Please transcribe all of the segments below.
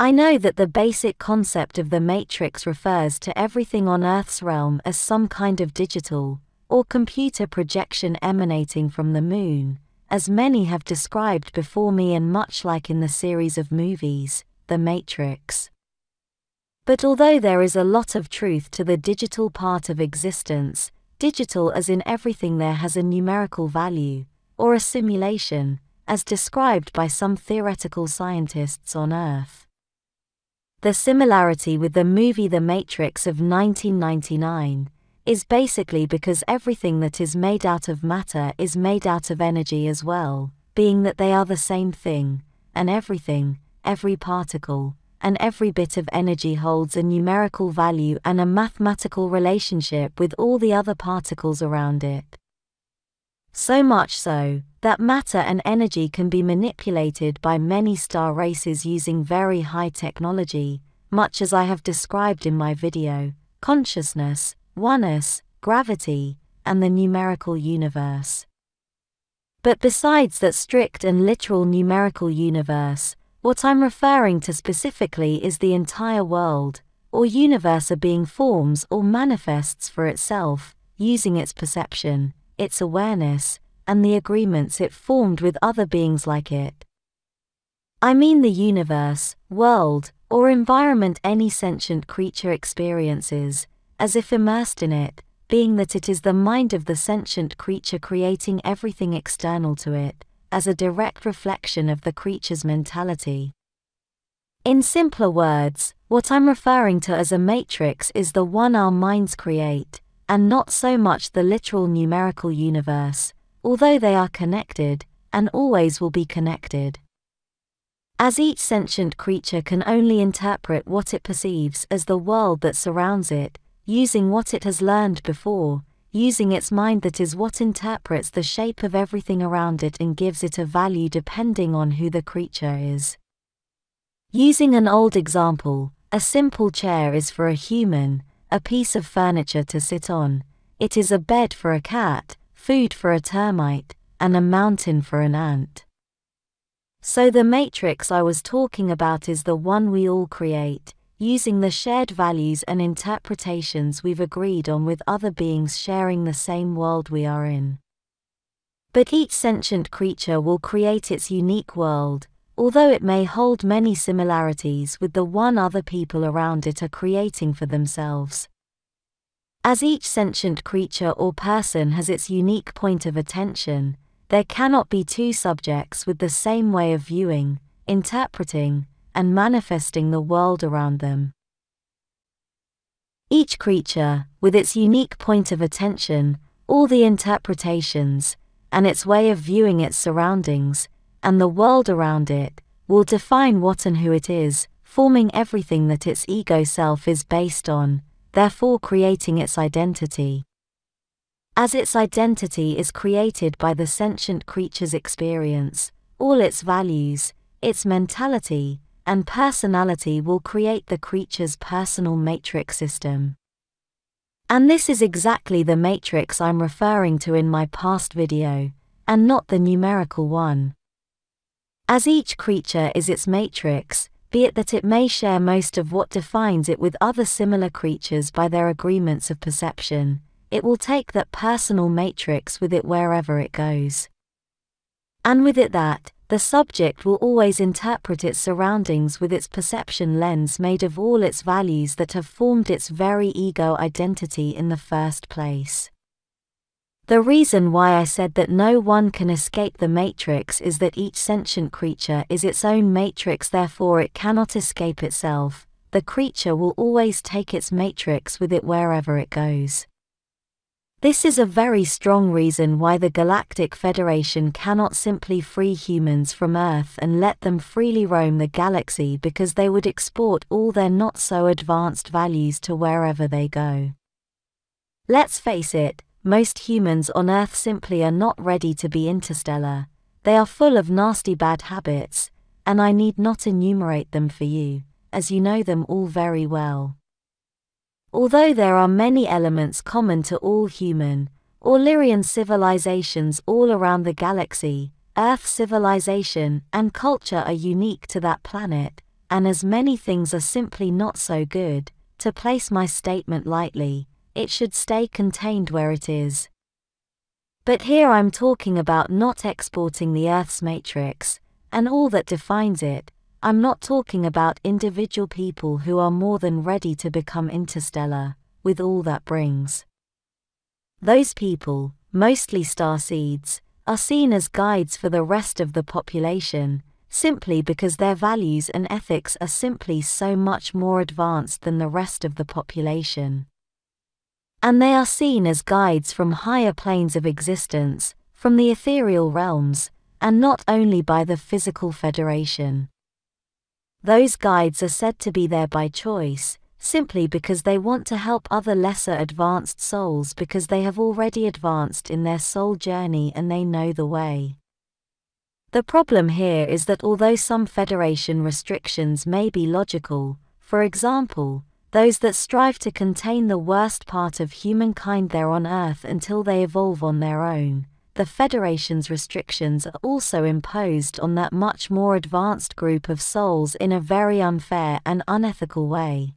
I know that the basic concept of the matrix refers to everything on Earth's realm as some kind of digital or computer projection emanating from the moon, as many have described before me, and much like in the series of movies, The Matrix. But although there is a lot of truth to the digital part of existence, digital as in everything there has a numerical value, or a simulation, as described by some theoretical scientists on Earth. The similarity with the movie The Matrix of 1999 is basically because everything that is made out of matter is made out of energy as well, being that they are the same thing, and everything, every particle, and every bit of energy holds a numerical value and a mathematical relationship with all the other particles around it. So much so, that matter and energy can be manipulated by many star races using very high technology, much as I have described in my video, Consciousness, Oneness, Gravity, and the Numerical Universe. But besides that strict and literal numerical universe, what I'm referring to specifically is the entire world, or universe, a being forms or manifests for itself, using its perception, its awareness, and the agreements it formed with other beings like it. I mean the universe, world, or environment any sentient creature experiences, as if immersed in it, being that it is the mind of the sentient creature creating everything external to it, as a direct reflection of the creature's mentality. In simpler words, what I'm referring to as a matrix is the one our minds create, and not so much the literal numerical universe, although they are connected, and always will be connected. As each sentient creature can only interpret what it perceives as the world that surrounds it, using what it has learned before, using its mind, that is what interprets the shape of everything around it and gives it a value depending on who the creature is. Using an old example, a simple chair is for a human, a piece of furniture to sit on. It is a bed for a cat, food for a termite, and a mountain for an ant. So the matrix I was talking about is the one we all create, using the shared values and interpretations we've agreed on with other beings sharing the same world we are in. But each sentient creature will create its unique world, although it may hold many similarities with the one other people around it are creating for themselves. As each sentient creature or person has its unique point of attention, there cannot be two subjects with the same way of viewing, interpreting, and manifesting the world around them. Each creature, with its unique point of attention, all the interpretations, and its way of viewing its surroundings, and the world around it, will define what and who it is, forming everything that its ego self is based on, therefore creating its identity. As its identity is created by the sentient creature's experience, all its values, its mentality, and personality will create the creature's personal matrix system. And this is exactly the matrix I'm referring to in my past video, and not the numerical one. As each creature is its matrix, be it that it may share most of what defines it with other similar creatures by their agreements of perception, it will take that personal matrix with it wherever it goes. And with it that, the subject will always interpret its surroundings with its perception lens made of all its values that have formed its very ego identity in the first place. The reason why I said that no one can escape the matrix is that each sentient creature is its own matrix, therefore it cannot escape itself. The creature will always take its matrix with it wherever it goes. This is a very strong reason why the Galactic Federation cannot simply free humans from Earth and let them freely roam the galaxy, because they would export all their not-so-advanced values to wherever they go. Let's face it, most humans on Earth simply are not ready to be interstellar. They are full of nasty bad habits, and I need not enumerate them for you, as you know them all very well. Although there are many elements common to all human, or Lyrian civilizations all around the galaxy, Earth civilization and culture are unique to that planet, and as many things are simply not so good, to place my statement lightly, it should stay contained where it is. But here I'm talking about not exporting the Earth's matrix, and all that defines it. I'm not talking about individual people who are more than ready to become interstellar, with all that brings. Those people, mostly starseeds, are seen as guides for the rest of the population, simply because their values and ethics are simply so much more advanced than the rest of the population. And they are seen as guides from higher planes of existence, from the ethereal realms, and not only by the physical Federation. Those guides are said to be there by choice, simply because they want to help other lesser advanced souls because they have already advanced in their soul journey and they know the way. The problem here is that although some Federation restrictions may be logical, for example, those that strive to contain the worst part of humankind there on Earth until they evolve on their own, the Federation's restrictions are also imposed on that much more advanced group of souls in a very unfair and unethical way.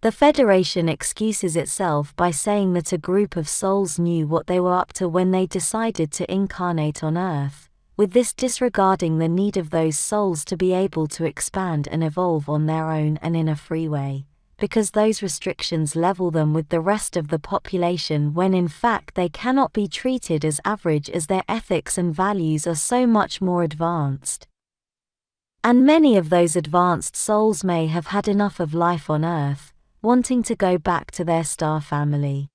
The Federation excuses itself by saying that a group of souls knew what they were up to when they decided to incarnate on Earth, with this disregarding the need of those souls to be able to expand and evolve on their own and in a free way, because those restrictions level them with the rest of the population when in fact they cannot be treated as average as their ethics and values are so much more advanced. And many of those advanced souls may have had enough of life on Earth, wanting to go back to their star family.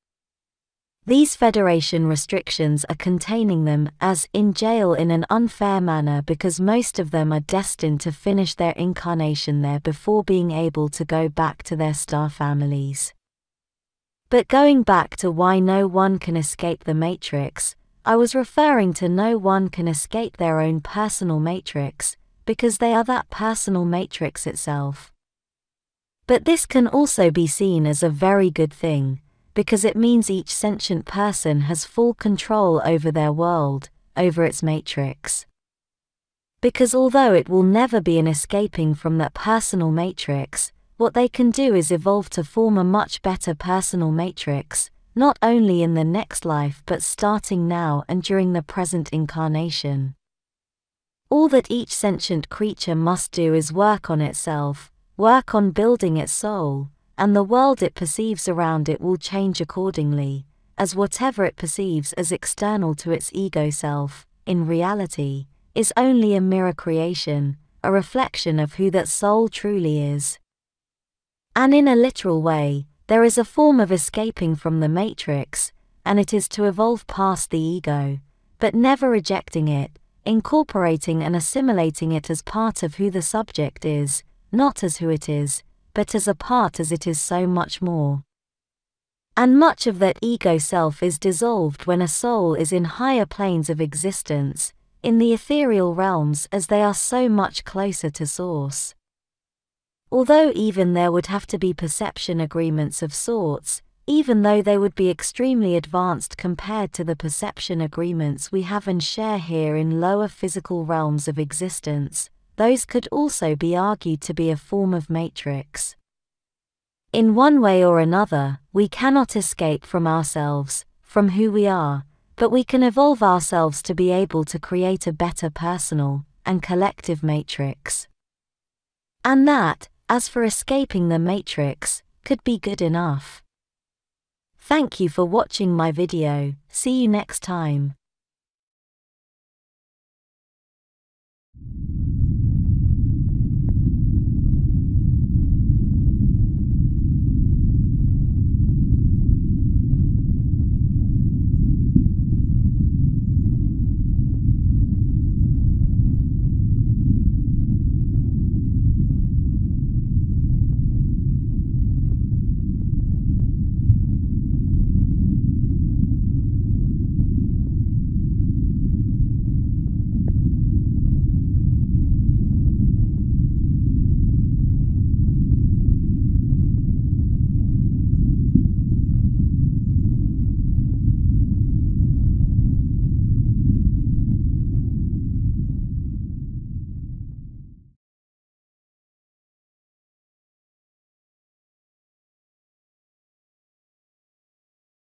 These Federation restrictions are containing them as in jail in an unfair manner because most of them are destined to finish their incarnation there before being able to go back to their star families. But going back to why no one can escape the Matrix, I was referring to no one can escape their own personal matrix, because they are that personal matrix itself. But this can also be seen as a very good thing, because it means each sentient person has full control over their world, over its matrix. Because although it will never be an escaping from that personal matrix, what they can do is evolve to form a much better personal matrix, not only in the next life but starting now and during the present incarnation. All that each sentient creature must do is work on itself, work on building its soul, and the world it perceives around it will change accordingly, as whatever it perceives as external to its ego self, in reality, is only a mirror creation, a reflection of who that soul truly is. And in a literal way, there is a form of escaping from the matrix, and it is to evolve past the ego, but never rejecting it, incorporating and assimilating it as part of who the subject is, not as who it is, but as a part as it is so much more. And much of that ego self is dissolved when a soul is in higher planes of existence, in the ethereal realms as they are so much closer to source. Although even there would have to be perception agreements of sorts, even though they would be extremely advanced compared to the perception agreements we have and share here in lower physical realms of existence, those could also be argued to be a form of matrix. In one way or another, we cannot escape from ourselves, from who we are, but we can evolve ourselves to be able to create a better personal and collective matrix. And that, as for escaping the matrix, could be good enough. Thank you for watching my video. See you next time.